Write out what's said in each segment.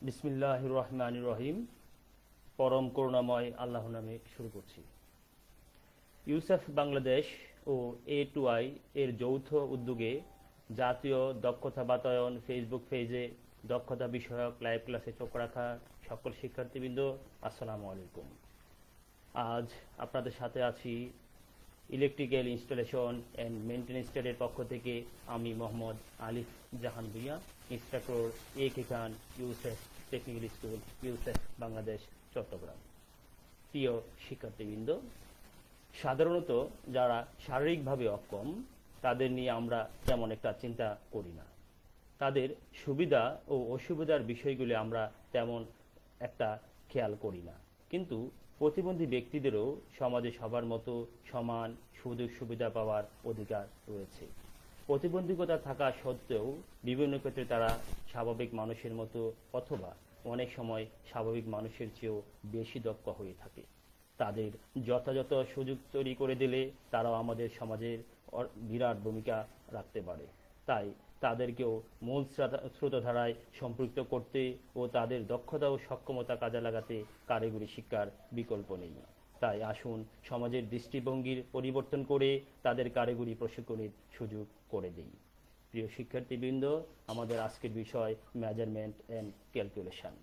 বিসমিল্লাহির রহমানির রহিম। পরম করুণাময় আল্লাহর নামে শুরু করছি। ইউসেফ বাংলাদেশ ও A2I এর যৌথ উদ্যোগে জাতীয় দক্ষতা বাতায়ন ফেসবুক পেজে দক্ষতা বিষয়ক লাইভ ক্লাসে চোখ রাখা সকল শিক্ষার্থীবৃন্দ, আসসালামু আলাইকুম। আজ আপনাদের সাথে আছি ইলেকট্রিক্যাল ইনস্টলেশন অ্যান্ড মেনটেন্যান্স ট্রেডের পক্ষ থেকে আমি Mohammad Alif Jahan Bhuiyan, instructor A.K. Khan, Yusef technical school, Yusef Bangladesh, Chittagong. প্রিয় শিক্ষার্থীবৃন্দ, সাধারণত যারা শারীরিকভাবে অক্ষম তাদের নিয়ে আমরা তেমন একটা চিন্তা করি না। তাদের সুবিধা ও অসুবিধার বিষয়গুলি আমরা তেমন একটা খেয়াল করি না। কিন্তু প্রতিবন্ধী ব্যক্তিদেরও সমাজে সবার মতো সমান সুযোগ সুবিধা পাওয়ার অধিকার রয়েছে। প্রতিবন্ধকতা থাকা সত্ত্বেও বিভিন্ন ক্ষেত্রে তারা স্বাভাবিক মানুষের মতো অথবা অনেক সময় স্বাভাবিক মানুষের চেয়েও বেশি দক্ষ হয়ে থাকে। তাদের যথাযথ সুযোগ তৈরি করে দিলে তারাও আমাদের সমাজের বিরাট ভূমিকা রাখতে পারে। তাই তাদেরকেও মূল স্রোতধারায় সম্পৃক্ত করতে ও তাদের দক্ষতা ও সক্ষমতা কাজে লাগাতে কারিগরি শিক্ষার বিকল্প নেই। তাই আসুন সমাজের দৃষ্টিভঙ্গির পরিবর্তন করে তাদের কারিগরি প্রশিক্ষণের সুযোগ করে দিই। প্রিয় শিক্ষার্থীবৃন্দ, আমাদের আজকের বিষয় মেজারমেন্ট অ্যান্ড ক্যালকুলেশন।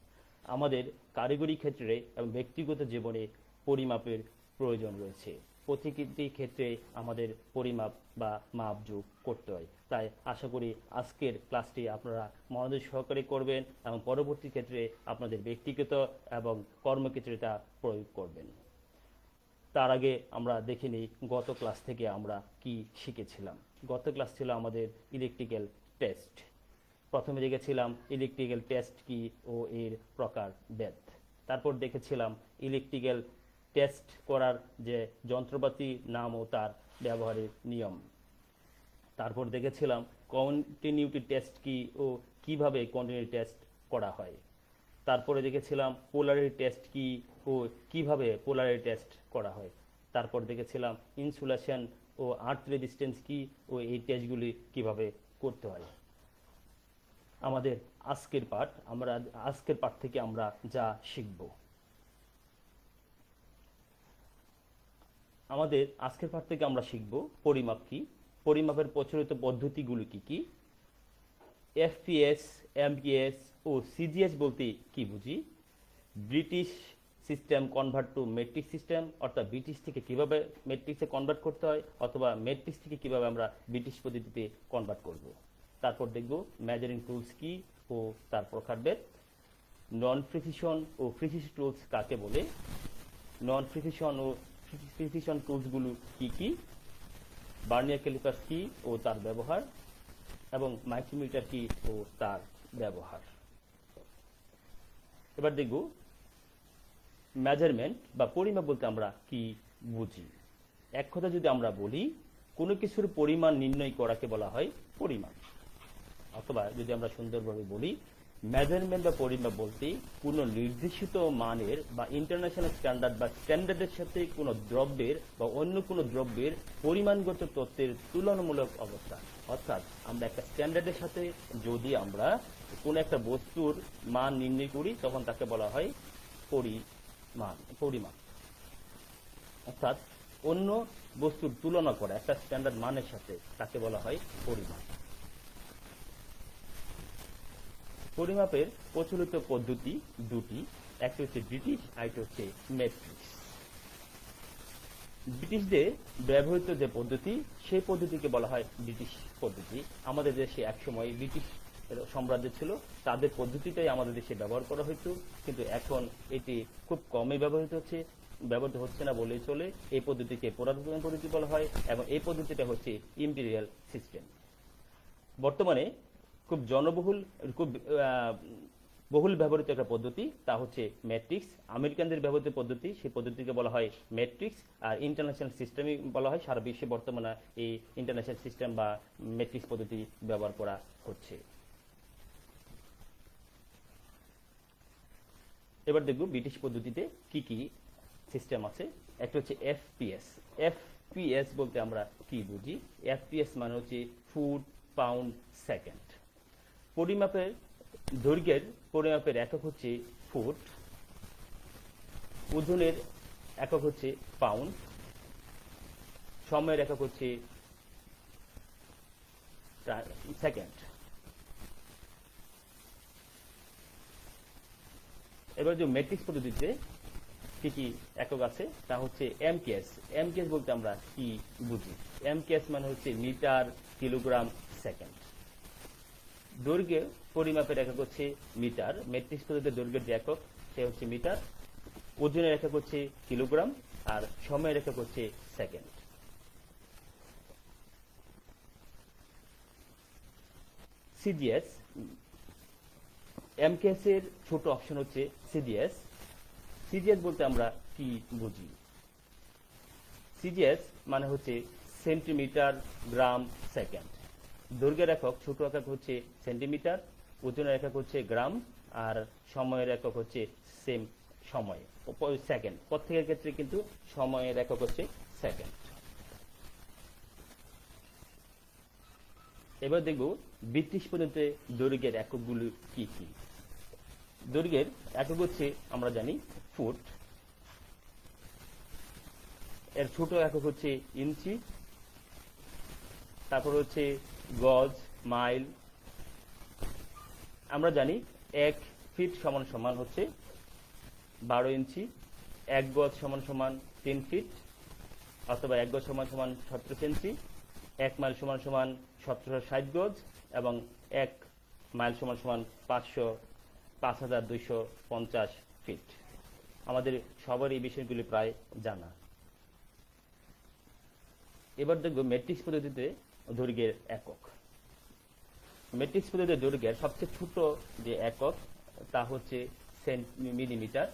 আমাদের কারিগরি ক্ষেত্রে এবং ব্যক্তিগত জীবনে পরিমাপের প্রয়োজন রয়েছে। প্রতিটি ক্ষেত্রে আমাদের পরিমাপ বা মাপযোগ করতে হয়। তাই আশা করি আজকের ক্লাসটি আপনারা মনোযোগ সহকারে করবেন এবং পরবর্তী ক্ষেত্রে আপনাদের ব্যক্তিগত এবং কর্মক্ষেত্রে তা প্রয়োগ করবেন। তার আগে আমরা দেখে নিই গত ক্লাস থেকে আমরা কি শিখেছিলাম। গত ক্লাস ছিল আমাদের ইলেকট্রিক্যাল টেস্ট। প্রথমে দেখেছিলাম ইলেকট্রিক্যাল টেস্ট কি ও এর প্রকারভেদ। তারপর দেখেছিলাম ইলেকট্রিক্যাল টেস্ট করার যে যন্ত্রপাতি নাম ও তার ব্যবহারের নিয়ম। তারপর দেখেছিলাম কন্টিনিউটি টেস্ট কি ও কিভাবে কন্টিনিউটি টেস্ট করা হয়। তারপরে দেখেছিলাম পোলারিটি টেস্ট কি ও কিভাবে পোলারিটি টেস্ট করা হয়। তারপর দেখেছিলাম ইনসুলেশন ও আর্থ রেজিস্ট্যান্স কি ও এই টেস্টগুলি কিভাবে করতে হয়। আমাদের আজকের পাঠ থেকে আমরা যা শিখব, আমাদের আজকের পাঠ থেকে আমরা শিখব পরিমাপ কি, পরিমাপের প্রচলিত পদ্ধতিগুলি কি কি, এফপিএস, এমপিএস ও সিজিএস বলতে কি বুঝি, British system convert to metric system, অর্থাৎ ব্রিটিশ থেকে কিভাবে মেট্রিক্সে কনভার্ট করতে হয় অথবা মেট্রিক্স থেকে কিভাবে আমরা ব্রিটিশ পদ্ধতিতে কনভার্ট করব। তারপর দেখব মেজারিং টুলস কি ও তার প্রকারভেদ, নন প্রিসিশন ও প্রিসিশন টুলস কাকে বলে, নন প্রিসিশন ও প্রিসিশন টুলসগুলো কি কি, ভার্নিয়ার ক্যালিপার্স কি ও তার ব্যবহার এবং মাইক্রোমিটার কি ও তার ব্যবহার। এবার দেখব মেজারমেন্ট বা পরিমাপ বলতে আমরা কি বুঝি। এক কথা যদি আমরা বলি, কোনো কিছুর পরিমাণ নির্ণয় করাকে বলা হয় পরিমাপ। অথবা যদি আমরা সুন্দরভাবে বলি, মেজারমেন্ট বা পরিমাপ বলতে কোনো নির্দেশিত মানের বা ইন্টারন্যাশনাল স্ট্যান্ডার্ড বা স্ট্যান্ডার্ডের সাথে কোনো দ্রব্যের বা অন্য কোনো দ্রব্যের পরিমাণগত তথ্যের তুলনামূলক অবস্থা। অর্থাৎ আমরা একটা স্ট্যান্ডার্ডের সাথে যদি আমরা কোনো একটা বস্তুর মান নির্ণয় করি তখন তাকে বলা হয় পরিমাপ। অর্থাৎ অন্য বস্তুর তুলনা করা একটা স্ট্যান্ডার্ড মানের সাথে তাকে বলা হয় পরিমাপ। পরিমাপের প্রচলিত পদ্ধতি দুটি, একটা হচ্ছে ব্রিটিশ আর একটা হচ্ছে মেট্রিক্স। ব্রিটিশদের ব্যবহৃত যে পদ্ধতি সেই পদ্ধতিকে বলা হয় ব্রিটিশ পদ্ধতি। আমাদের দেশে একসময় ব্রিটিশ সাম্রাজ্য ছিল, তাদের পদ্ধতিটাই আমাদের দেশে ব্যবহার করা হতো, কিন্তু এখন এটি খুব কমই ব্যবহৃত হচ্ছে না বলেই চলে। এই পদ্ধতিকে পুরাতন পদ্ধতি বলা হয় এবং এই পদ্ধতিটা হচ্ছে ইম্পেরিয়াল সিস্টেম। বর্তমানে খুব বহুল ব্যবহৃত একটা পদ্ধতি, তা হচ্ছে ম্যাট্রিক্স। আমেরিকানদের ব্যবহৃত পদ্ধতি, সেই পদ্ধতিকে বলা হয় ম্যাট্রিক্স। আর ইন্টারন্যাশনাল সিস্টেমই বলা হয়। সারা বিশ্বে বর্তমানে এই ইন্টারন্যাশনাল সিস্টেম বা ম্যাট্রিক্স পদ্ধতি ব্যবহার করা হচ্ছে। এবার দেখব ব্রিটিশ পদ্ধতিতে কি কি সিস্টেম আছে। একটা হচ্ছে এফপিএস। এফপিএস বলতে আমরা কি বুঝি? এফপিএস মানে হচ্ছে ফুট, পাউন্ড, সেকেন্ড। পরিমাপের দৈর্ঘ্যের পরিমাপের একক হচ্ছে ফুট, ওজনের একক হচ্ছে পাউন্ড, সময়ের একক হচ্ছে সেকেন্ড। এবার যে ম্যাট্রিক্স পদ্ধতিতে কি কি একক আছে তা হচ্ছে এমকেএস। এমকেএস বলতে আমরা কি বুঝি? এমকেএস মানে হচ্ছে মিটার, কিলোগ্রাম, সেকেন্ড। দৈর্ঘ্য পরিমাপের একক হচ্ছে মিটার, ম্যাট্রিক্স পদ্ধতিতে দৈর্ঘ্যের যে একক সে হচ্ছে মিটার, ওজনের একক হচ্ছে কিলোগ্রাম, আর সময়ের একক হচ্ছে সেকেন্ড। সিজিএস, এমকেএস এর ছোট অপশন হচ্ছে সিজিএস। সিজিএস বলতে আমরা কি বুঝি? সিজিএস মানে হচ্ছে সেন্টিমিটার, গ্রাম, সেকেন্ড। দৈর্ঘ্যের একক ছোট একক হচ্ছে সেন্টিমিটার, ওজনের একক হচ্ছে গ্রাম, আর সময়ের একক হচ্ছে সেম সময়, সেকেন্ড। প্রত্যেকের ক্ষেত্রে কিন্তু সময়ের একক হচ্ছে সেকেন্ড। এবার দেখব ব্রিটিশ পদ্ধতিতে দৈর্ঘ্যের এককগুলো কি কি। দৈর্ঘ্যের একক হচ্ছে আমরা জানি ফুট, এর ছোট একক হচ্ছে ইঞ্চি, তারপর হচ্ছে গজ, মাইল। আমরা জানি 1 ফিট সমান সমান হচ্ছে 12 ইঞ্চি, 1 গজ সমান সমান 3 ফিট, অথবা 1 গজ সমান সমান 17 সেন্টি, 1 মাইল সমান সমান 1760 গজ, এবং 1 মাইল সমান সমান 5250 ফিট। আমাদের সবার এই বিষয়গুলি প্রায় জানা। এবার দেখব ম্যাট্রিক্স পদ্ধতিতে দৈর্ঘ্যের একক। ম্যাট্রিক্স পদ্ধতিতে দৈর্ঘ্যের সবচেয়ে ছোট যে একক তা হচ্ছে মিলিমিটার।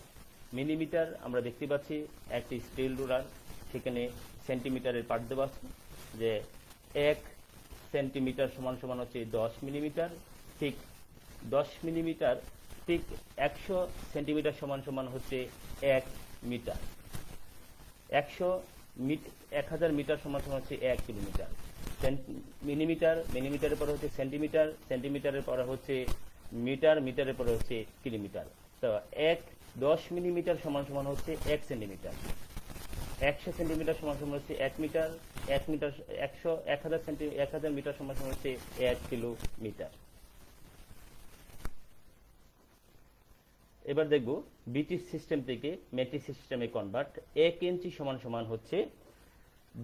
মিলিমিটার আমরা দেখতে পাচ্ছি একটি স্কেল রুলার, সেখানে সেন্টিমিটারের পার্ট দেওয়া আছে, যে 1 সেন্টিমিটার সমান সমান হচ্ছে 10 মিলিমিটার, ঠিক 10 মিলিমিটার, ঠিক 100 সেন্টিমিটার সমান সমান হচ্ছে 1 মিটার, 1000 মিটার সমান সমান হচ্ছে 1 কিলোমিটার। মিলিমিটার, মিলিমিটারের পরে হচ্ছে সেন্টিমিটার, সেন্টিমিটারের পরে হচ্ছে মিটার, মিটারের পরে হচ্ছে কিলোমিটার। তো 10 মিলিমিটার সমান সমান হচ্ছে 1 সেন্টিমিটার, 100 সেন্টিমিটার সমান সমান হচ্ছে 1 মিটার, 1 মিটার 1000 মিটার সমান সমান হচ্ছে 1 কিলোমিটার। এবার দেখব ব্রিটিশ সিস্টেম থেকে ম্যাট্রিক্স সিস্টেমে কনভার্ট। 1 ইঞ্চি সমান সমান হচ্ছে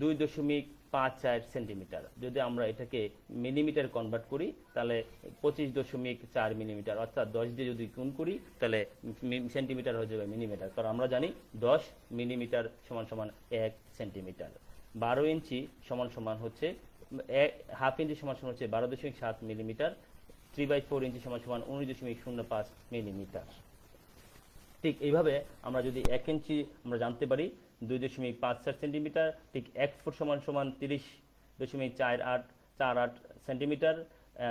2.54 সেন্টিমিটার। যদি আমরা এটাকে মিলিমিটার কনভার্ট করি তাহলে 25.4 মিলিমিটার, অর্থাৎ 10 দিয়ে যদি গুণ করি তাহলে সেন্টিমিটার হয়ে যাবে মিলিমিটার, কারণ আমরা জানি 10 মিলিমিটার সমান সমান 1 সেন্টিমিটার। 12 ইঞ্চি সমান সমান হচ্ছে হাফ ইঞ্চি সমান সমান হচ্ছে 12.7 মিলিমিটার, 3/4 ইঞ্চি সমান সমান 19.05 মিলিমিটার। ঠিক এইভাবে আমরা যদি 1 ইঞ্চি আমরা জানতে পারি 2.54 সেন্টিমিটার, ঠিক 1 ফুট সমান সমান 30.48 সেন্টিমিটার,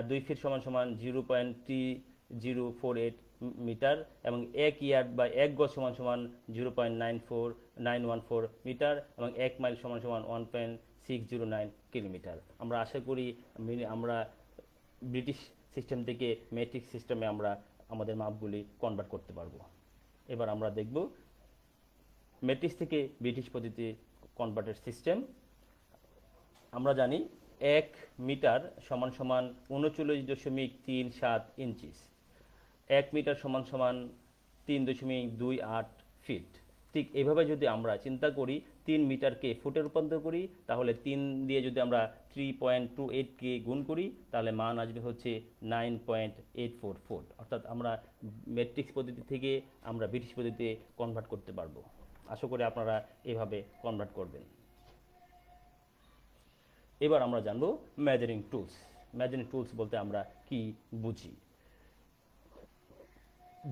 2 ফিট সমান সমান 0.3048 মিটার, এবং 1 ইয়ার্ড বা 1 গজ সমান সমান 0.914 মিটার, এবং 1 মাইল সমান সমান 1.609 কিলোমিটার। আমরা আশা করি আমরা ব্রিটিশ সিস্টেম থেকে ম্যাট্রিক্স সিস্টেমে আমরা আমাদের মাপগুলি কনভার্ট করতে পারবো। এবার আমরা দেখব ম্যাট্রিক্স থেকে ব্রিটিশ পদ্ধতি কনভার্টেড সিস্টেম। আমরা জানি 1 মিটার সমান সমান 39.37 ইঞ্চি, 1 মিটার সমান সমান 3.28 ফিট। ঠিক এইভাবে যদি আমরা চিন্তা করি 3 মিটারকে ফুটে রূপান্তর করি, তাহলে 3 দিয়ে যদি আমরা 3.28কে গুণ করি তাহলে মান আসবে হচ্ছে 9.84 ফুট। অর্থাৎ আমরা ম্যাট্রিক্স পদ্ধতি থেকে আমরা ব্রিটিশ পদ্ধতিতে কনভার্ট করতে পারবো। আশা করি আপনারা এভাবে কনভার্ট করবেন। এবার আমরা জানবো মেজারিং টুলস। মেজারিং টুলস বলতে আমরা কি বুঝি?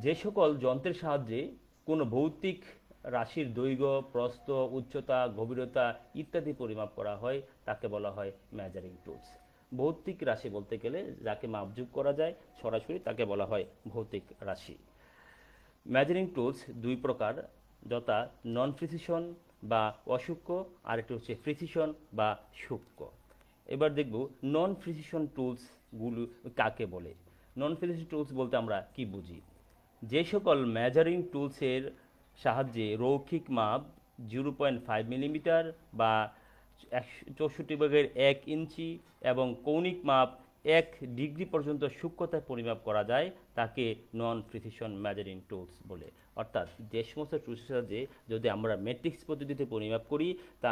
যে সকল যন্ত্রের সাহায্যে কোনো ভৌতিক রাশির দৈর্ঘ্য, প্রস্থ, উচ্চতা, গভীরতা ইত্যাদি পরিমাপ করা হয় তাকে বলা হয় মেজারিং টুলস। ভৌতিক রাশি বলতে গেলে যাকে মাপযোগ করা যায় সরাসরি তাকে বলা হয় ভৌতিক রাশি। মেজারিং টুলস দুই প্রকার, যথা নন প্রিসিশন বা অসূক্ষ্ম, আর একটি হচ্ছে প্রিসিশন বা সূক্ষ্ম। এবার দেখব নন প্রিসিশন টুলসগুলো কাকে বলে। নন প্রিসিশন টুলস বলতে আমরা কি বুঝি? যে সকল মেজারিং টুলসের সাহায্যে রৈখিক মাপ 0.5 মিলিমিটার বা 64/1 ইঞ্চি এবং কৌণিক মাপ 1 ডিগ্রি পর্যন্ত সূক্ষ্মতায় পরিমাপ করা যায় তাকে নন প্রিসিশন মেজারিং টুলস বলে। অর্থাৎ যে সমস্ত টুলসের সাহায্যে যদি আমরা ম্যাট্রিক্স পদ্ধতিতে পরিমাপ করি তা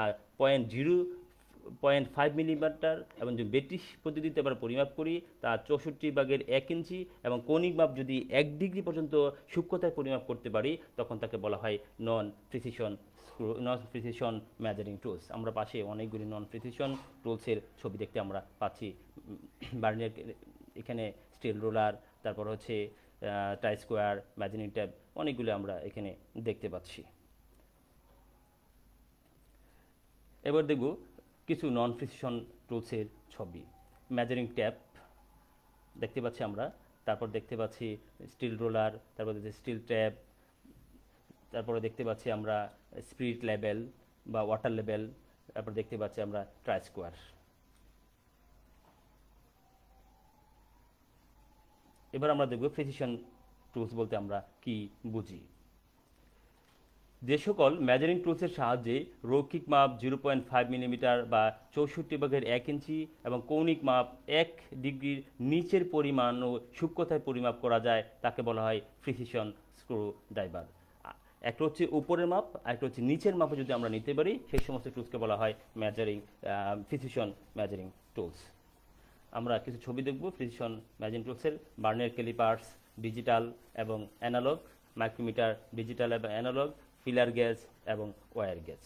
0.5 মিলিমিটার এবং যদি ব্রিটিশ পদ্ধতিতে আমরা পরিমাপ করি তা 64/1 ইঞ্চি এবং কৌণিক মাপ যদি 1 ডিগ্রি পর্যন্ত সূক্ষ্মতায় পরিমাপ করতে পারি তখন তাকে বলা হয় নন প্রিসিশন মেজারিং টুলস। আমরা পাশে অনেকগুলি নন প্রিসিশন টুলসের ছবি দেখতে আমরা পাচ্ছি। ভার্নিয়ার, এখানে স্টিল রোলার, তারপর হচ্ছে টাই স্কোয়ার, মেজারিং ট্যাপ, অনেকগুলো আমরা এখানে দেখতে পাচ্ছি। এবার দেখব কিছু নন প্রিসিশন টুলসের ছবি। মেজারিং ট্যাপ দেখতে পাচ্ছি আমরা, তারপর দেখতে পাচ্ছি স্টিল রোলার, তারপর স্টিল ট্যাপ, তারপরে দেখতে পাচ্ছি আমরা স্পিরিট লেভেল বা ওয়াটার লেভেল, তারপর দেখতে পাচ্ছি আমরা ট্রাই স্কোয়ার। এবার আমরা দেখব প্রিসিশন টুলস বলতে আমরা কি বুঝি। যে সকল মেজারিং টুলসের সাহায্যে রৈখিক মাপ 0.5 মিলিমিটার বা 64/1 ইঞ্চি এবং কৌণিক মাপ 1 ডিগ্রির নিচের পরিমাণ ও সূক্ষ্মতায় পরিমাপ করা যায় তাকে বলা হয় প্রিসিশন স্ক্রু ড্রাইভার। একটা হচ্ছে উপরের মাপ, একটা হচ্ছে নিচের মাপে যদি আমরা নিতে পারি সেই সমস্ত টুলসকে বলা হয় প্রিসিশন মেজারিং টুলস। আমরা কিছু ছবি দেখব প্রিসিশন মেজারিং টুলসের। ভার্নিয়ার ক্যালিপার্স ডিজিটাল এবং অ্যানালগ, মাইক্রোমিটার ডিজিটাল এবং অ্যানালগ, ফিলার গেজ এবং ওয়্যার গেজ।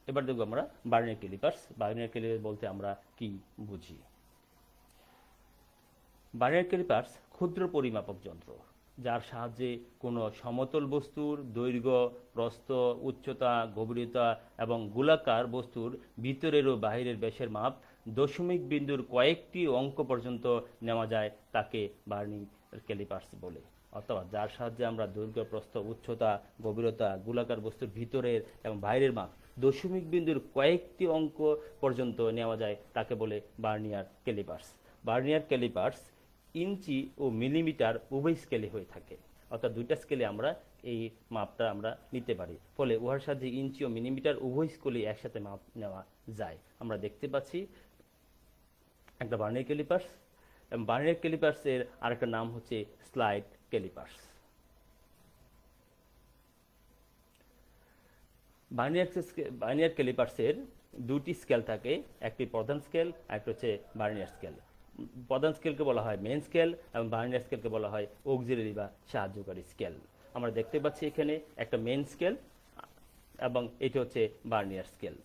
এবার দেখব আমরা ভার্নিয়ার ক্যালিপার্স। ভার্নিয়ার ক্যালিপার বলতে আমরা কি বুঝি? ভার্নিয়ার ক্যালিপার্স ক্ষুদ্র পরিমাপক যন্ত্র যার সাহায্যে কোনো সমতল বস্তুর দৈর্ঘ্য, প্রস্থ, উচ্চতা, গভীরতা এবং গোলাকার বস্তুর ভিতরের ও বাহিরের ব্যাসের মাপ দশমিক বিন্দুর কয়েকটি অঙ্ক পর্যন্ত নেওয়া যায় তাকে ভার্নিয়ার ক্যালিপার্স বলে। অথবা যার সাহায্যে আমরা দৈর্ঘ্য, প্রস্থ, উচ্চতা, গভীরতা, গোলাকার বস্তুর ভিতরের এবং বাইরের মাপ দশমিক বিন্দুর কয়েকটি অঙ্ক পর্যন্ত নেওয়া যায় তাকে বলে ভার্নিয়ার ক্যালিপার্স। ভার্নিয়ার ক্যালিপার্স ইঞ্চি ও মিলিমিটার উভয় স্কেলে হয়ে থাকে, অর্থাৎ দুইটা স্কেলে আমরা এই মাপটা আমরা নিতে পারি। ফলে উহার সাথে ইঞ্চি ও মিলিমিটার উভয় স্কেলে একসাথে মাপ নেওয়া যায়। আমরা দেখতে পাচ্ছি একটা ভার্নিয়ার ক্যালিপার্স, এবং ভার্নিয়ার ক্যালিপার্সের আরেকটা নাম হচ্ছে স্লাইড ক্যালিপার্স। ভার্নিয়ার ক্যালিপার্সের দুটি স্কেল থাকে, একটি প্রধান স্কেল আর একটা হচ্ছে ভার্নিয়ার স্কেল। প্রধান স্কেলকে বলা হয় মেইন স্কেল এবং ভার্নিয়ার স্কেলকে বলা হয় অক্সিলারি বা সাহায্যকারী স্কেল। আমরা দেখতে পাচ্ছি এখানে একটা মেইন স্কেল এবং এটা হচ্ছে ভার্নিয়ার স্কেল।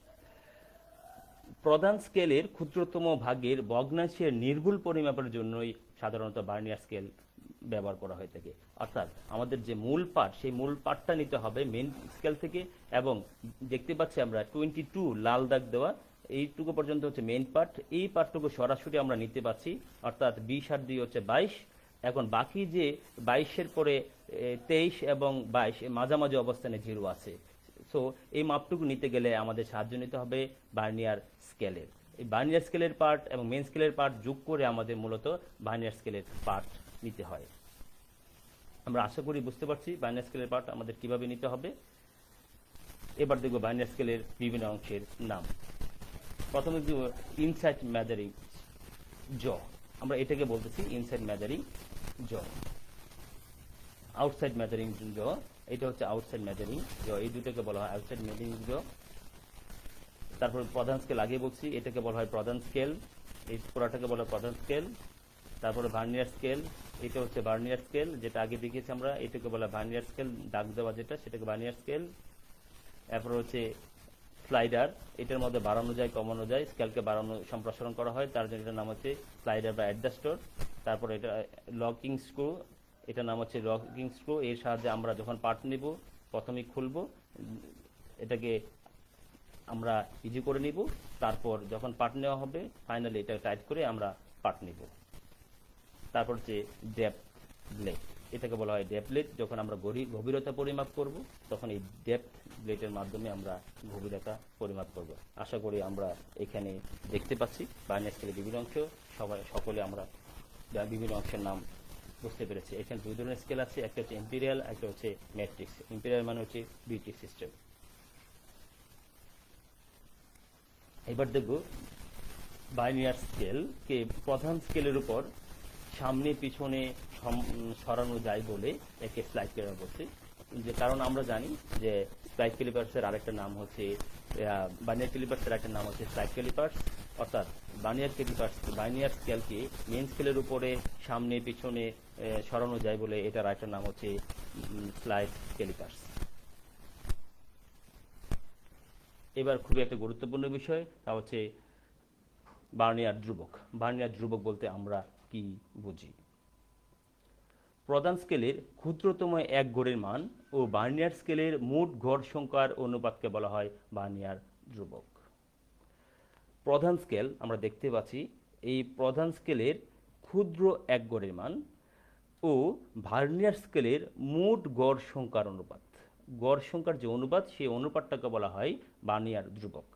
প্রধান স্কেলের ক্ষুদ্রতম ভাগের ভগ্নাংশের নির্ভুল পরিমাপের জন্যই সাধারণত ভার্নিয়ার স্কেল ব্যবহার করা হয়ে থাকে। অর্থাৎ আমাদের যে মূল পার্ট সেই মূল পার্টটা নিতে হবে মেইন স্কেল থেকে, এবং দেখতে পাচ্ছি আমরা 22 লাল দাগ দেওয়া এইটুকু পর্যন্ত হচ্ছে মেইন পার্ট। এই পার্টটুকু সরাসরি আমরা নিতে পারছি, অর্থাৎ 20 আর 2 হচ্ছে 22। এখন বাকি যে 22-এর পরে 23 এবং 22 মাঝামাঝি অবস্থানে 0 আছে। সো এই মাপটুকু নিতে গেলে আমাদের সাহায্য নিতে হবে ভার্নিয়ার স্কেলের। এই ভার্নিয়ার স্কেলের পার্ট এবং মেইন স্কেলের পার্ট যোগ করে আমাদের মূলত ভার্নিয়ার স্কেলের পার্ট নিতে হয়। আমরা আশা করি বুঝতে পারছি ভার্নিয়ার স্কেলের পার্ট আমাদের কিভাবে নিতে হবে। এবার দেখব ভার্নিয়ার স্কেলের বিভিন্ন অংশের নাম। প্রথমে দেখব ইনসাইড মেজারিং জ, আমরা এটাকে বলতেছি ইনসাইড মেজারিং জ। আউটসাইড মেজারিং জ, এটা হচ্ছে আউটসাইড মেজারিং জ, এই দুটোকে বলা হয় আউটসাইড মেজারিং জ। তারপর প্রধান স্কেল আগে বলছি, এটাকে বলা হয় প্রধান স্কেল, এই পুরাটাকে বলা হয় প্রধান স্কেল। তারপরে ভার্নিয়ার স্কেল, এটা হচ্ছে ভার্নিয়ার স্কেল যেটা আগে দেখিয়েছি আমরা, এটাকে বলা ভার্নিয়ার স্কেল দাগ দেওয়া যেটা, সেটাকে ভার্নিয়ার স্কেল। এরপর হচ্ছে স্লাইডার, এটার মধ্যে বাড়ানো যায় কমানো যায়, স্কেলকে বাড়ানো সম্প্রসারণ করা হয়, তার জন্য এটার নাম হচ্ছে স্লাইডার বা অ্যাডজাস্টর। তারপর এটা লকিং স্ক্রু, এটার নাম হচ্ছে লকিং স্ক্রু। এর সাহায্যে আমরা যখন পার্ট নিব প্রথমেই খুলবো, এটাকে আমরা ইজি করে নিব, তারপর যখন পার্ট নেওয়া হবে ফাইনালি এটা টাইট করে আমরা পার্ট নিব। তারপর হচ্ছে ড্যাপ ব্লেড, এটাকে বলা হয় ডেপথ ব্লেড। যখন আমরা গভীরতা পরিমাপ করব তখন এই ডেপথ ব্লেডের মাধ্যমে আমরা গভীরতা পরিমাপ করব। আশা করি আমরা এখানে দেখতে পাচ্ছি বাইনারি স্কেলের বিভিন্ন অংশ, সকলে আমরা বিভিন্ন অংশের নাম বুঝতে পেরেছি। এখানে দুই ধরনের স্কেল আছে, একটা হচ্ছে ইম্পিরিয়াল, একটা হচ্ছে ম্যাট্রিক্স। ইম্পিরিয়াল মানে হচ্ছে ব্রিটিশ সিস্টেম। এবার দেখব বাইনারি স্কেলকে প্রধান স্কেলের উপর সামনে পিছনে সরানো যায় বলে একে স্লাইড ক্যালিপার বলছে। যে কারণ আমরা জানি যে স্লাইড ক্যালিপার্সের আরেকটা নাম হচ্ছে বাইনারি ক্যালিপার্সের একটা নাম হচ্ছে স্লাইড ক্যালিপার্স, অর্থাৎ বাইনারি স্কেলকে মেন স্কেলের উপরে সামনে পিছনে সরানো যায় বলে এটার আরেকটা নাম হচ্ছে স্লাইড ক্যালিপার্স। এবার খুবই একটা গুরুত্বপূর্ণ বিষয়, তা হচ্ছে ভার্নিয়ার ধ্রুবক। ভার্নিয়ার ধ্রুবক বলতে আমরা কি বুঝি? প্রধান স্কেলের ক্ষুদ্রতম এক গড়ের মান ও ভার্নিয়ার স্কেলের মোট গড় সংখ্যার অনুপাতকে বলা হয় ভার্নিয়ার ধ্রুবক। প্রধান স্কেল আমরা দেখতে পাচ্ছি, এই প্রধান স্কেলের ক্ষুদ্র এক গড়ের মান ও ভার্নিয়ার স্কেলের মোট গড় সংখ্যার অনুপাত, গড় সংখ্যার যে অনুপাত সেই অনুপাতটাকে বলা হয় ভার্নিয়ার ধ্রুবক।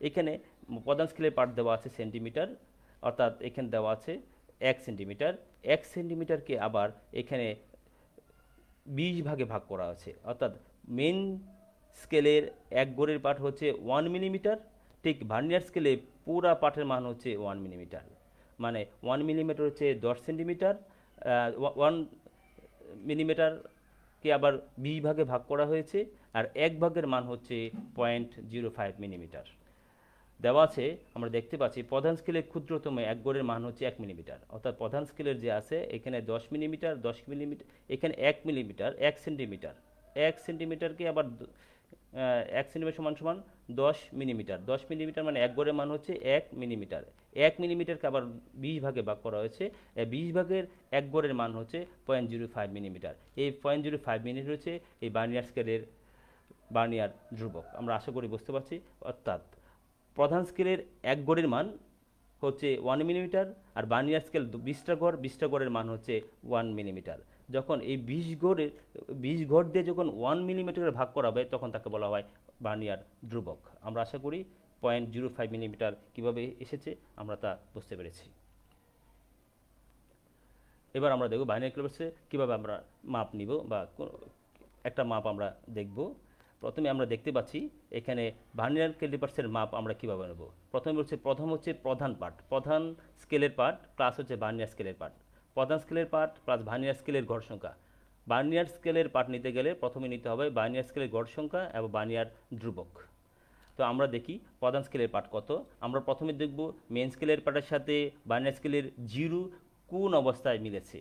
এখানে প্রধান স্কেলের পাঠ দেওয়া আছে সেন্টিমিটার, অর্থাৎ এখানে দেওয়া আছে 1 সেন্টিমিটার। 1 সেন্টিমিটারকে আবার এখানে 20 ভাগে ভাগ করা আছে, অর্থাৎ মেন স্কেলের এক গড়ের পাঠ হচ্ছে 1 মিলিমিটার, ঠিক ভার্নিয়ার স্কেলে পুরা পাঠের মান হচ্ছে 1 মিলিমিটার। মানে 1 মিলিমিটার হচ্ছে 10 সেন্টিমিটার, 1 মিলিমিটারকে আবার 20 ভাগে ভাগ করা হয়েছে, আর এক ভাগের মান হচ্ছে 0.05 মিলিমিটার দেওয়া আছে। আমরা দেখতে পাচ্ছি প্রধান স্কেলের ক্ষুদ্রতম এক গড়ের মান হচ্ছে 1 মিলিমিটার, অর্থাৎ প্রধান স্কেলের যে আছে এখানে 10 মিলিমিটার, 10 মিলিমিটার, এখানে 1 মিলিমিটার, 1 সেন্টিমিটার, 1 সেন্টিমিটারকে আবার 1 সেন্টিমিটার সমান সমান 10 মিলিমিটার, 10 মিলিমিটার মানে এক গড়ের মান হচ্ছে 1 মিলিমিটার। 1 মিলিমিটারকে আবার 20 ভাগে ভাগ করা হয়েছে, 20 ভাগের এক গড়ের মান হচ্ছে 0.05 মিলিমিটার। এই 0.05 মিলিমিটার হচ্ছে এই ভার্নিয়ার স্কেলের ভার্নিয়ার ধ্রুবক। আমরা আশা করি বুঝতে পারছি। অর্থাৎ প্রধান স্কেলের এক গড়ের মান হচ্ছে 1 মিলিমিটার, আর ভার্নিয়ার স্কেল 20টা গড়ের মান হচ্ছে 1 মিলিমিটার। যখন এই 20 গড় দিয়ে যখন 1 মিলিমিটারে ভাগ করা হবে তখন তাকে বলা হয় ভার্নিয়ার ধ্রুবক। আমরা আশা করি 0.05 মিলিমিটার কীভাবে এসেছে আমরা তা বুঝতে পেরেছি। এবার আমরা দেখব ভার্নিয়ার ক্যালিপার্সে কীভাবে আমরা মাপ নিব, বা একটা মাপ আমরা দেখব। প্রথমে আমরা দেখতে পাচ্ছি এখানে ভার্নিয়ার ক্যালিপার্সের মাপ আমরা কীভাবে নেব। প্রথম হচ্ছে প্রধান পার্ট, প্রধান স্কেলের পার্ট প্লাস হচ্ছে ভার্নিয়ার স্কেলের পার্ট। প্রধান স্কেলের পার্ট প্লাস ভার্নিয়ার স্কেলের গড় সংখ্যা। ভার্নিয়ার স্কেলের পার্ট নিতে গেলে প্রথমে নিতে হবে ভার্নিয়ার স্কেলের গড় সংখ্যা এবং ভার্নিয়ার ধ্রুবক। তো আমরা দেখি প্রধান স্কেলের পার্ট কত। আমরা প্রথমে দেখব মেন স্কেলের পার্টের সাথে ভার্নিয়ার স্কেলের জিরো কোন অবস্থায় মিলেছে।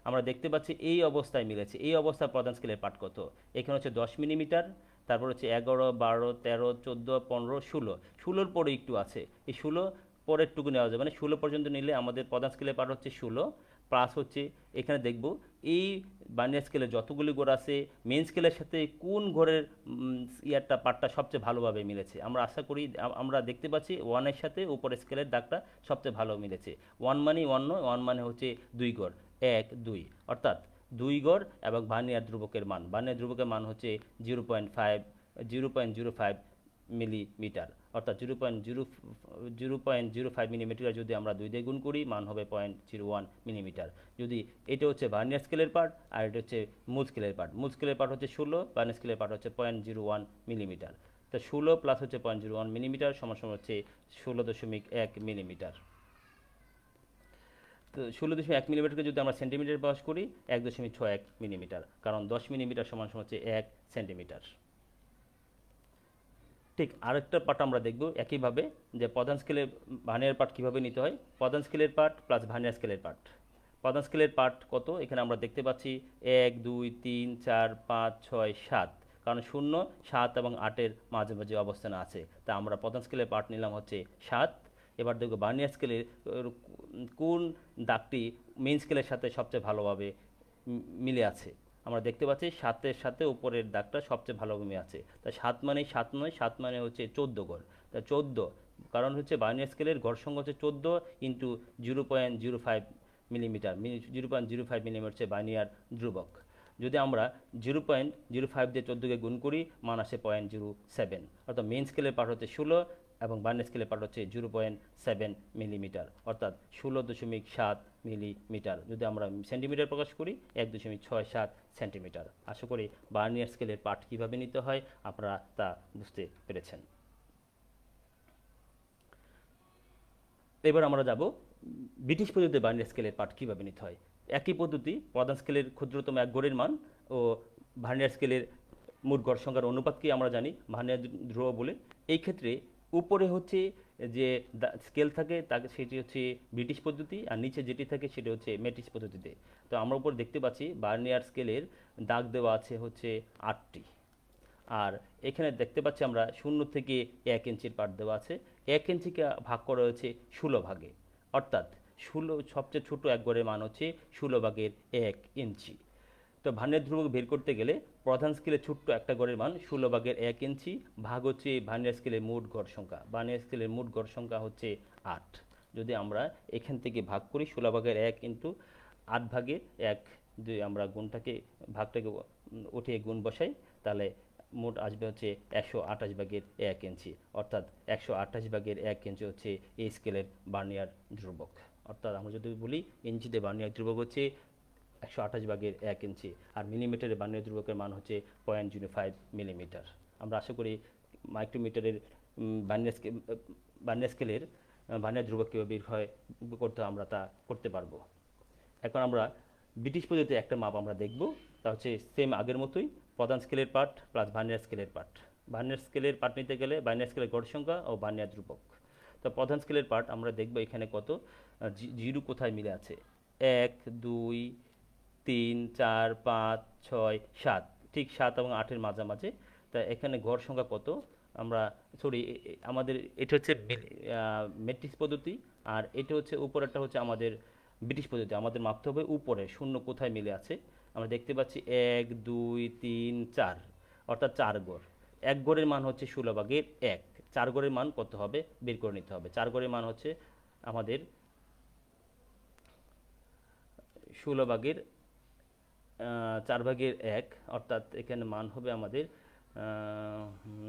আমরা দেখতে পাচ্ছি এই অবস্থায় মিলেছে। এই অবস্থায় প্রধান স্কেলের পার্ট কত? এখানে হচ্ছে 10 মিলিমিটার, তারপর হচ্ছে 11, 12, 13, 14, 15, 16। 16-র পরে একটু আছে, এই 16 পরের টুকু নেওয়া যাবে, মানে 16 পর্যন্ত নিলে আমাদের প্রধান স্কেলের পার্ট হচ্ছে 16 প্লাস হচ্ছে এখানে দেখব এই ভার্নিয়ার স্কেলে যতগুলি ঘর আছে মেন স্কেলের সাথে কোন ঘরের পার্টটা সবচেয়ে ভালোভাবে মিলেছে। আমরা আশা করি আমরা দেখতে পাচ্ছি 1-এর সাথে উপরের স্কেলের দাগটা সবচেয়ে ভালো মিলেছে। 1 মানে 1 নয়, 1 মানে হচ্ছে 2 ঘর, 1 2, অর্থাৎ 2 ঘর। এবং ভার্নিয়ার ধ্রুবকের মান হচ্ছে 0.05 মিলিমিটার, অর্থাৎ 0.05 মিলিমিটার যদি আমরা 2 দিয়ে গুণ করি মান হবে 0.01 মিলিমিটার। যদি এটা হচ্ছে ভার্নিয়ার স্কেলের পার্ট আর এটা হচ্ছে মূল স্কেলের পার্ট। মূল স্কেলের পার্ট হচ্ছে 16, ভার্নিয়ার স্কেলের পার্ট হচ্ছে 0.01 মিলিমিটার। তো 16 প্লাস হচ্ছে 0.01 মিলিমিটার সমান হচ্ছে 16.1 মিলিমিটার। তো 16.1 মিলিমিটারকে যদি আমরা সেন্টিমিটার প্রকাশ করি 1.61 মিলিমিটার, কারণ 10 মিলিমিটার সমান হচ্ছে 1 সেন্টিমিটার। ঠিক আরেকটা পার্ট আমরা দেখব একইভাবে, যে প্রধান স্কেলের ভার্নিয়ার পার্ট কীভাবে নিতে হয়। প্রধান স্কেলের পার্ট প্লাস ভার্নিয়ার স্কেলের পার্ট। প্রধান স্কেলের পার্ট কত? এখানে আমরা দেখতে পাচ্ছি 1 2 3 4 5 6 7, কারণ 0 7 এবং 8-এর মাঝামাঝি অবস্থানে আছে, তা আমরা প্রধান স্কেলের পার্ট নিলাম হচ্ছে 7। এবার দেখব ভার্নিয়ার স্কেলের কোন দাগটি মেইন স্কেলের সাথে সবচেয়ে ভালোভাবে মিলে আছে। আমরা দেখতে পাচ্ছি 7-এর সাথে উপরের দাগটা সবচেয়ে ভালো মিলে আছে। তা 7 মানে 7 নয়, 7 মানে হচ্ছে 14 ঘর। তা 14, কারণ হচ্ছে ভার্নিয়ার স্কেলের ঘর সংখ্যা হচ্ছে 14 ইন্টু 0.05 মিলিমিটার, 0.05 মিলিমিটার হচ্ছে বার্নিয়ার ধ্রুবক। যদি আমরা 0.05 দিয়ে 14কে গুণ করি, মান আসে 0.07, অর্থাৎ মেইন স্কেলের পার্ট হচ্ছে 16 এবং বার্নিয়ার স্কেলের পার্ট হচ্ছে 0.7 মিলিমিটার, অর্থাৎ 16.7 মিলিমিটার। যদি আমরা সেন্টিমিটার প্রকাশ করি, 1.67 সেন্টিমিটার। আশা করি বার্নিয়ার স্কেলের পার্ট কীভাবে নিতে হয় আপনারা তা বুঝতে পেরেছেন। এবার আমরা যাব ব্রিটিশ পদ্ধতিতে বার্নিয়ার স্কেলের পার্ট কীভাবে নিতে হয়। একই পদ্ধতি, প্রধান স্কেলের ক্ষুদ্রতম এক গড়ের মান ও ভার্নিয়ার স্কেলের মোট গড় সংখ্যার অনুপাতকে আমরা জানি ভার্নিয়ার ধ্রুবক বলে। এই ক্ষেত্রে উপরে হচ্ছে যে স্কেল থাকে তাকে সেটি হচ্ছে ব্রিটিশ পদ্ধতি, আর নিচে যেটি থাকে সেটি হচ্ছে মেট্রিক পদ্ধতিতে। তো আমরা উপর দেখতে পাচ্ছি বার্নিয়ার স্কেলের দাগ দেওয়া আছে হচ্ছে 8টি, আর এখানে দেখতে পাচ্ছি আমরা 0 থেকে 1 ইঞ্চির পার্ট দেওয়া আছে। 1 ইঞ্চিকে ভাগ করা হয়েছে 16 ভাগে, অর্থাৎ 16 সবচেয়ে ছোট এক গড়ের মান হচ্ছে 16 ভাগের 1 ইঞ্চি। তো ভার্নিয়ার ধ্রুবক বের করতে গেলে প্রধান স্কেলে ছোট্ট একটা গড়ের মান 16 ভাগের 1 ইঞ্চি ভাগ হচ্ছে ভার্নিয়ার স্কেলের মোট গড় সংখ্যা। ভার্নিয়ার স্কেলের মোট গড় সংখ্যা হচ্ছে 8। যদি আমরা এখান থেকে ভাগ করি 16 ভাগের 1 ইন্টু 8 ভাগের 1, যদি আমরা গুণটাকে ভাগটাকে উঠিয়ে গুণ বসাই, তাহলে মোট আসবে হচ্ছে 128 ভাগের 1 ইঞ্চি, অর্থাৎ 128 ভাগের 1 ইঞ্চি হচ্ছে এই স্কেলের বার্নিয়ার ধ্রুবক। অর্থাৎ আমরা যদি বলি ইঞ্চিতে বার্নিয়ার ধ্রুবক হচ্ছে 128 ভাগের 1 ইঞ্চি, আর মিলিমিটারে বার্নিয়ার ধ্রুবকের মান হচ্ছে 0.05 মিলিমিটার। আমরা আশা করি মাইক্রোমিটারের বার্নিয়ার স্কেলের বার্নিয়ার ধ্রুবক কীভাবে বের হয় করতে আমরা তা করতে পারবো। এখন আমরা ব্রিটিশ পদ্ধতিতে একটা মাপ আমরা দেখব, তা হচ্ছে সেম আগের মতোই প্রধান স্কেলের পার্ট প্লাস ভার্নিয়ার স্কেলের পার্ট। ভার্নিয়ার স্কেলের পার্ট নিতে গেলে বার্নিয়ার স্কেলের গড় সংখ্যা ও বার্নিয়ার ধ্রুবক। তো প্রধান স্কেলের পার্ট আমরা দেখব এখানে কত জিরো কোথায় মিলে আছে, 1 2 3 4 5 6 7, ঠিক 7 এবং 8-এর মাঝামাঝি। তা এখানে গড় সংখ্যা কত, আমরা সরি আমাদের এটা হচ্ছে মেট্রিক্স পদ্ধতি, আর এটা হচ্ছে উপরেরটা হচ্ছে আমাদের ব্রিটিশ পদ্ধতি। আমাদের মাপতে হবে উপরে শূন্য কোথায় মিলে আছে। আমরা দেখতে পাচ্ছি 1 2 3 4, অর্থাৎ 4 গড়। এক গড়ের মান হচ্ছে 16 ভাগের 1, 4 গড়ের মান কত হবে বের করে নিতে হবে। 4 গড়ের মান হচ্ছে আমাদের 16 ভাগের 4 ভাগের 1, অর্থাৎ এখানে মান হবে আমাদের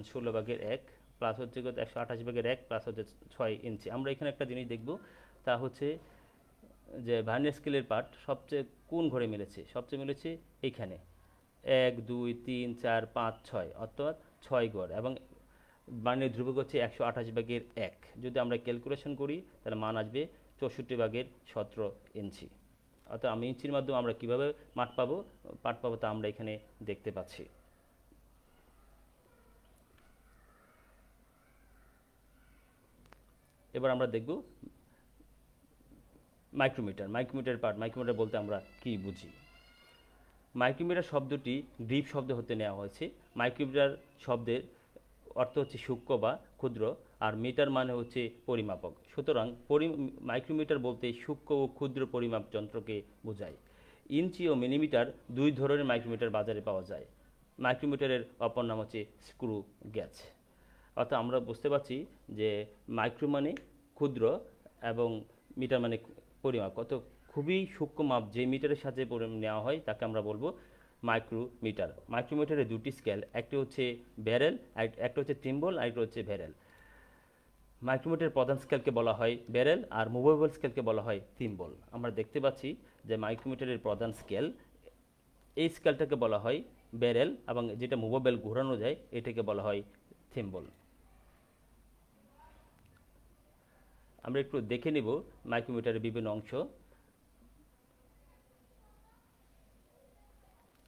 16 ভাগের 1 প্লাস হচ্ছে 128 ভাগের 1 প্লাস হচ্ছে 6 ইঞ্চি। আমরা এখানে একটা জিনিস দেখব, তা হচ্ছে যে ভার্নিয়ার স্কেলের পার্ট সবচেয়ে কোন ঘরে মিলেছে। সবচেয়ে মিলেছে এইখানে 1 2 3 4 5 6, অর্থাৎ 6 গড়, এবং বার্নিয়ার ধ্রুবক হচ্ছে 128 ভাগের 1। যদি আমরা ক্যালকুলেশন করি তাহলে মান আসবে 64 ভাগের 17 ইঞ্চি। অর্থাৎ আমি ইঞ্চির মাধ্যমে আমরা কীভাবে পার্ট পাবো তা আমরা এখানে দেখতে পাচ্ছি। এবার আমরা দেখব মাইক্রোমিটার পার্ট। মাইক্রোমিটার বলতে আমরা কি বুঝি। মাইক্রোমিটার শব্দটি গ্রিক শব্দ হতে নেওয়া হয়েছে। মাইক্রোমিটার শব্দের অর্থ হচ্ছে সূক্ষ্ম বা ক্ষুদ্র, আর মিটার মানে হচ্ছে পরিমাপক। সুতরাং মাইক্রোমিটার বলতে সূক্ষ্ম ও ক্ষুদ্র পরিমাপ যন্ত্রকে বোঝায়। ইঞ্চি ও মিলিমিটার দুই ধরনের মাইক্রোমিটার বাজারে পাওয়া যায়। মাইক্রোমিটারের অপর নাম হচ্ছে স্ক্রু গেজ। অর্থাৎ আমরা বুঝতে পারছি যে মাইক্রো মানে ক্ষুদ্র এবং মিটার মানে পরিমাপ, কত খুবই সূক্ষ্ম মাপ যে মিটারের সাথে নেওয়া হয় তাকে আমরা বলবো মাইক্রোমিটার। মাইক্রোমিটারের দুটি স্কেল, একটি হচ্ছে ব্যারেল, একটা হচ্ছে থিম্বল, আর একটা হচ্ছে ভ্যারেল। মাইক্রোমিটারের প্রধান স্কেলকে বলা হয় ব্যারেল, আর মুভেবল স্কেলকে বলা হয় থিম্বল। আমরা দেখতে পাচ্ছি যে মাইক্রোমিটারের প্রধান স্কেল, এই স্কেলটাকে বলা হয় ব্যারেল, এবং যেটা মুভেবল ঘোরানো যায় এটাকে বলা হয় থিম্বল। আমরা একটু দেখে নিব মাইক্রোমিটারের বিভিন্ন অংশ।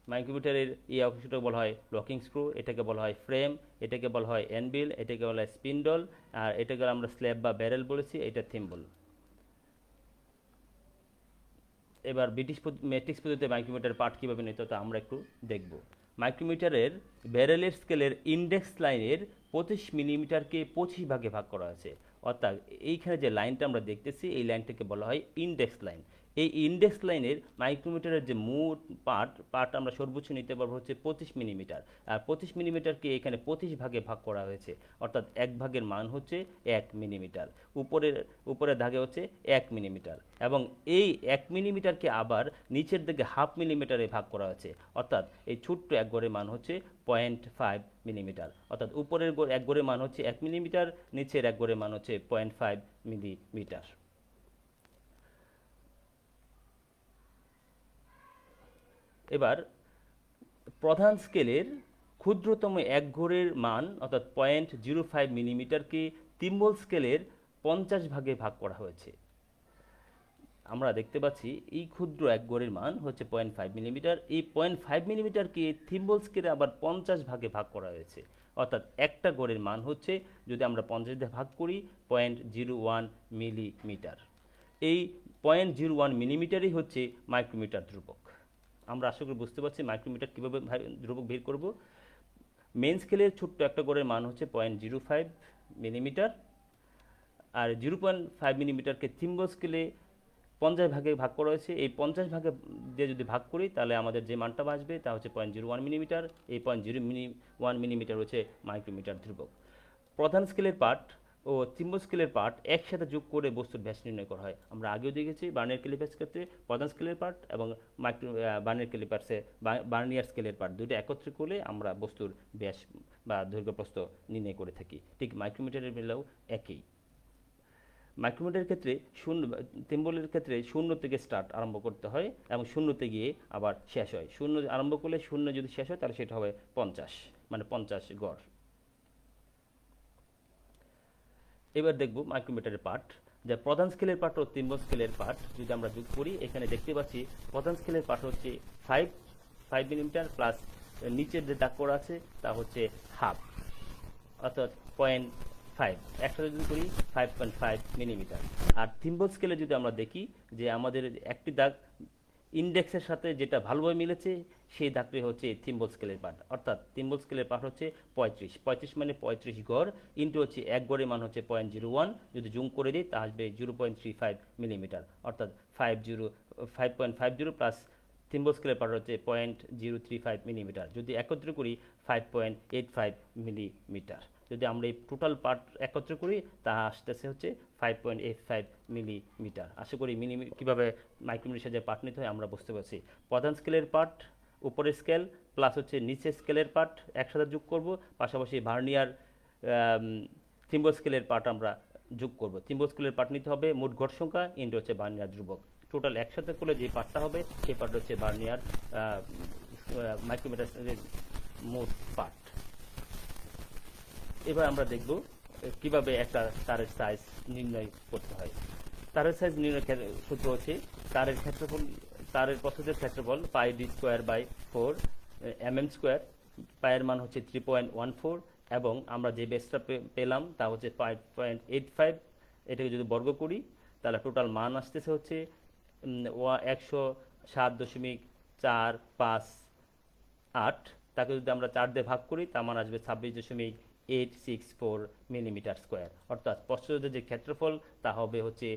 মাইক্রোমিটারের এই অংশটাকে বলা হয় লকিং স্ক্রু, এটাকে বলা হয় ফ্রেম, এটাকে বলা হয় অ্যানভিল, এটাকে বলা হয় স্পিন্ডল, আর এটাকে আমরা স্ল্যাব বা ব্যারেল বলেছি, এটা থিম্বল। এবার ম্যাট্রিক্স পদ্ধতিতে মাইক্রোমিটার পার্ট কীভাবে নিতে তা আমরা একটু দেখব। মাইক্রোমিটারের ব্যারেলের স্কেলের ইন্ডেক্স লাইনের 25 মিলিমিটারকে 25 ভাগে ভাগ করা আছে। অর্থাৎ এইখানে যে লাইনটা আমরা দেখতেছি এই লাইনটাকে বলা হয় ইন্ডেক্স লাইন। এই ইন্ডেক্স লাইনের মাইক্রোমিটারের যে মোট পার্ট আমরা সর্বোচ্চ নিতে পারবো হচ্ছে 25 মিলিমিটার। আর 25 মিলিমিটারকে এখানে 25 ভাগে ভাগ করা হয়েছে, অর্থাৎ 1 ভাগের মান হচ্ছে 1 মিলিমিটার। উপরের উপরের দাগে হচ্ছে 1 মিলিমিটার, এবং এই 1 মিলিমিটারকে আবার নিচের দিকে 1/2 মিলিমিটারে ভাগ করা হয়েছে, অর্থাৎ এই ছোট্ট এক গড়ের মান হচ্ছে 0.5 মিলিমিটার। অর্থাৎ উপরের এক গড়ের মান হচ্ছে 1 মিলিমিটার, নিচের এক গড়ের মান হচ্ছে 0.5 মিলিমিটার। এবার প্রধান স্কেলের ক্ষুদ্রতম এক ঘরের মান অর্থাৎ 0.05 মিলিমিটারকে তিম্বল স্কেলের 50 ভাগে ভাগ করা হয়েছে। আমরা দেখতে পাচ্ছি এই ক্ষুদ্র এক গড়ের মান হচ্ছে 0.5 মিলিমিটার। এই 0.5 মিলিমিটারকে থিম্বল স্কেলে আবার 50 ভাগে ভাগ করা হয়েছে, অর্থাৎ একটা গড়ের মান হচ্ছে, যদি আমরা 50 দিয়ে ভাগ করি, 0.01 মিলিমিটার। এই 0.01 মিলিমিটারই হচ্ছে মাইক্রোমিটার ধ্রুবক। আমরা আশা করি বুঝতে পারছি মাইক্রোমিটার কীভাবে ধ্রুবক বের করব। মেন স্কেলের ছোট্ট একটা গড়ের মান হচ্ছে 0.05 মিলিমিটার, আর 0.5 মিলিমিটারকে থিম্বল স্কেলে 50 ভাগে ভাগ করা হয়েছে। এই 50 ভাগে দিয়ে যদি ভাগ করি তাহলে আমাদের যে মানটা আসবে তা হচ্ছে 0.01 মিলিমিটার। এই 0.01 মিলিমিটার হচ্ছে মাইক্রোমিটার ধ্রুবক। প্রধান স্কেলের পার্ট ও থিম্বল স্কেলের পার্ট একসাথে যোগ করে বস্তুর ব্যাস নির্ণয় করা হয়। আমরা আগেও দেখেছি বার্নিয়ার ক্যালিপার্স ক্ষেত্রে প্রধান স্কেলের পার্ট এবং বার্নিয়ার ক্যালিপার্সে বার্নিয়ার স্কেলের পার্ট দুটো একত্রে করলে আমরা বস্তুর ব্যাস বা দৈর্ঘ্য প্রস্থ নির্ণয় করে থাকি। ঠিক মাইক্রোমিটারের বেলাও একই। মাইক্রোমিটারের ক্ষেত্রে থিম্বলের ক্ষেত্রে 0 থেকে স্টার্ট আরম্ভ করতে হয় এবং 0-তে গিয়ে আবার শেষ হয়। 0 আরম্ভ করলে 0 যদি শেষ হয় তাহলে সেটা হবে 50, মানে 50 গড়। এবার দেখব মাইক্রোমিটারের পার্ট, যা প্রধান স্কেলের পার্ট ও তিম্বল স্কেলের পার্ট যদি আমরা যোগ করি, এখানে দেখতে পাচ্ছি প্রধান স্কেলের পার্ট হচ্ছে 5 মিলিমিটার প্লাস নিচের যে দাগ করা আছে তা হচ্ছে হাফ, অর্থাৎ 0.5, একসাথে যদি করি 5.5 মিলিমিটার। আর থিম্বল স্কেলে যদি আমরা দেখি যে আমাদের একটি দাগ ইন্ডেক্সের সাথে যেটা ভালোভাবে মিলেছে সেই দাগটি হচ্ছে থিম্বল স্কেলের পার্ট, অর্থাৎ থিম্বল স্কেলের পার্ট হচ্ছে 35 মানে 35 গড় ইন্টু হচ্ছে এক গড়ের মান হচ্ছে 0.01, যদি জুম করে দিই তা আসবে 0.35 মিলিমিটার, অর্থাৎ 5.50 প্লাস থিম্বল স্কেলের পার্ট হচ্ছে 0.035 মিলিমিটার, যদি একত্র করি 5.85 মিলিমিটার। যদি আমরা এই টোটাল পার্ট একত্র করি তা আসতেছে হচ্ছে 5.85 মিলিমিটার। আশা করি কীভাবে মাইক্রোমিটারের সাথে পার্ট নিতে হয় আমরা বুঝতে পারছি। প্রধান স্কেলের পার্ট, উপরের স্কেল প্লাস হচ্ছে নিচের স্কেলের পার্ট একসাথে যোগ করব, পাশাপাশি ভার্নিয়ার থিম্বল স্কেলের পার্ট আমরা যোগ করব। থিম্বল স্কেলের পার্ট নিতে হবে মোট ঘর সংখ্যা ইন্টু হচ্ছে ভার্নিয়ার ধ্রুবক। টোটাল একসাথে করলে যে পার্টটা হবে সেই পার্ট হচ্ছে ভার্নিয়ার মাইক্রোমিটারের মোট পার্ট। এবার আমরা দেখব কিভাবে একটা তারের সাইজ নির্ণয় করতে হয়। তারের সাইজ নির্ণয়ের সূত্র হচ্ছে তারের ক্ষেত্রফল, তারের প্রস্থের ক্ষেত্রফল πd²/4 mm², পায়ের মান হচ্ছে 3.14, এবং আমরা যে বেসটা পেলাম তা হচ্ছে 5.85। এটাকে যদি বর্গ করি তাহলে টোটাল মান আসতেছে হচ্ছে 107.458। তাকে যদি আমরা 4 দিয়ে ভাগ করি তার মান আসবে 26.864 মিলিমিটার স্কোয়ার, অর্থাৎ প্রস্থের যে ক্ষেত্রফল তা হবে হচ্ছে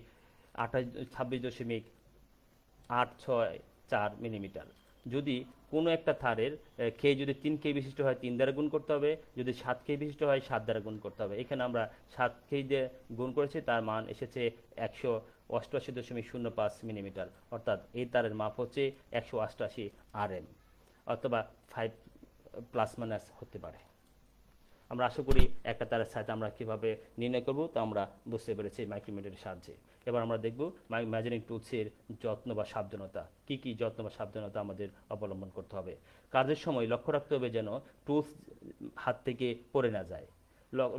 26.864 মিলিমিটার। যদি কোনো একটা তারের কে যদি 3K বিশিষ্ট হয় 3 দ্বারা গুণ করতে হবে, যদি 7K বিশিষ্ট হয় 7 দ্বারা গুণ করতে হবে। এখানে আমরা 7K দিয়ে গুণ করেছি, তার মান এসেছে 188.05 মিলিমিটার, অর্থাৎ এই তারের মাপ হচ্ছে 188 RM, অথবা 5 প্লাস মাইনাস হতে পারে। আমরা আশা করি একটা তারের সাইজ আমরা কীভাবে নির্ণয় করব তা আমরা বুঝতে পেরেছি মাইক্রোমিটারের সাহায্যে। এবার আমরা দেখব মেজারিং টুলসের যত্ন বা সাবধানতা। কী কী যত্ন বা সাবধানতা আমাদের অবলম্বন করতে হবে। কাজের সময় লক্ষ্য রাখতে হবে যেন টুলস হাত থেকে পড়ে না যায়।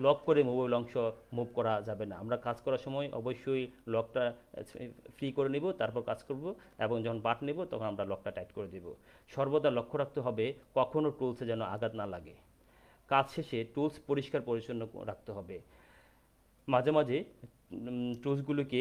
লক করে মোবাইল অংশ মুভ করা যাবে না। আমরা কাজ করার সময় অবশ্যই লকটা ফ্রি করে নিব, তারপর কাজ করব, এবং যখন বাট নেব তখন আমরা লকটা টাইট করে দেব। সর্বদা লক্ষ্য রাখতে হবে কখনও টুলসে যেন আঘাত না লাগে। কাজ শেষে টুলস পরিষ্কার পরিচ্ছন্ন রাখতে হবে। মাঝে মাঝে টুলসগুলোকে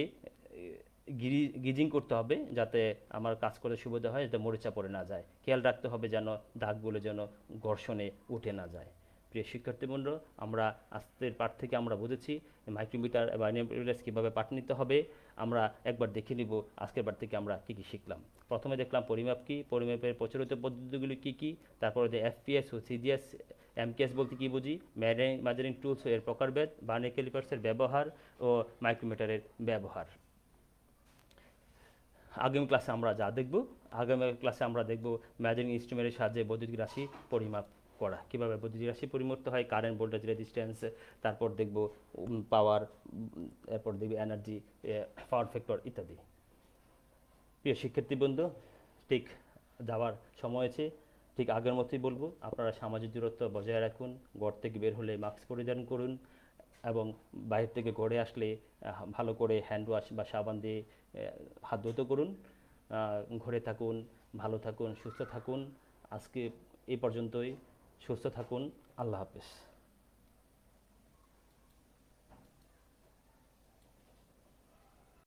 গিজিং করতে হবে যাতে আমার কাজ করতে সুবিধা হয়, যাতে মরিচা পড়ে না যায়। খেয়াল রাখতে হবে যেন দাগগুলো যেন ঘর্ষণে উঠে না যায়। প্রিয় শিক্ষার্থীবৃন্দ, আমরা আজকের পাঠ থেকে আমরা বুঝেছি মাইক্রোমিটার বা ইউনিট কীভাবে পাঠ নিতে হবে। আমরা একবার দেখে নিব আজকের বার থেকে আমরা কী কী শিখলাম। প্রথমে দেখলাম পরিমাপ কী, পরিমাপের প্রচলিত পদ্ধতিগুলি কী কী, তারপরে যে এফপিএস ও সিজিএস এমকেএস বলতে কী বুঝি, মেজারিং টুলস এর প্রকারভেদ, ভার্নিয়ার ক্যালিপার্সের ব্যবহার ও মাইক্রোমিটারের ব্যবহার। আগামী ক্লাসে আমরা যা দেখব, আগামী ক্লাসে আমরা দেখব মেজারিং ইনস্ট্রুমেন্টের সাহায্যে বৈদ্যুতিক রাশি পরিমাপ করা, কীভাবে বৈদ্যুতিক রাশি পরিমাপিত হয়, কারেন্ট, ভোল্টেজ, রেজিস্ট্যান্স, তারপর দেখব পাওয়ার, এরপর দেখব এনার্জি, পাওয়ার ফ্যাক্টর ইত্যাদি। প্রিয় শিক্ষার্থীবৃন্দ, ঠিক যাওয়ার সময় হয়েছে। ঠিক আগের মতোই বলবো, আপনারা সামাজিক দূরত্ব বজায় রাখুন, ঘর থেকে বের হলে মাস্ক পরিধান করুন এবং বাইরে থেকে ঘরে আসলে ভালো করে হ্যান্ড ওয়াশ বা সাবান দিয়ে হাত ধুতে করুন। ঘরে থাকুন, ভালো থাকুন, সুস্থ থাকুন। আজকে এই পর্যন্তই। সুস্থ থাকুন। আল্লাহ হাফেজ।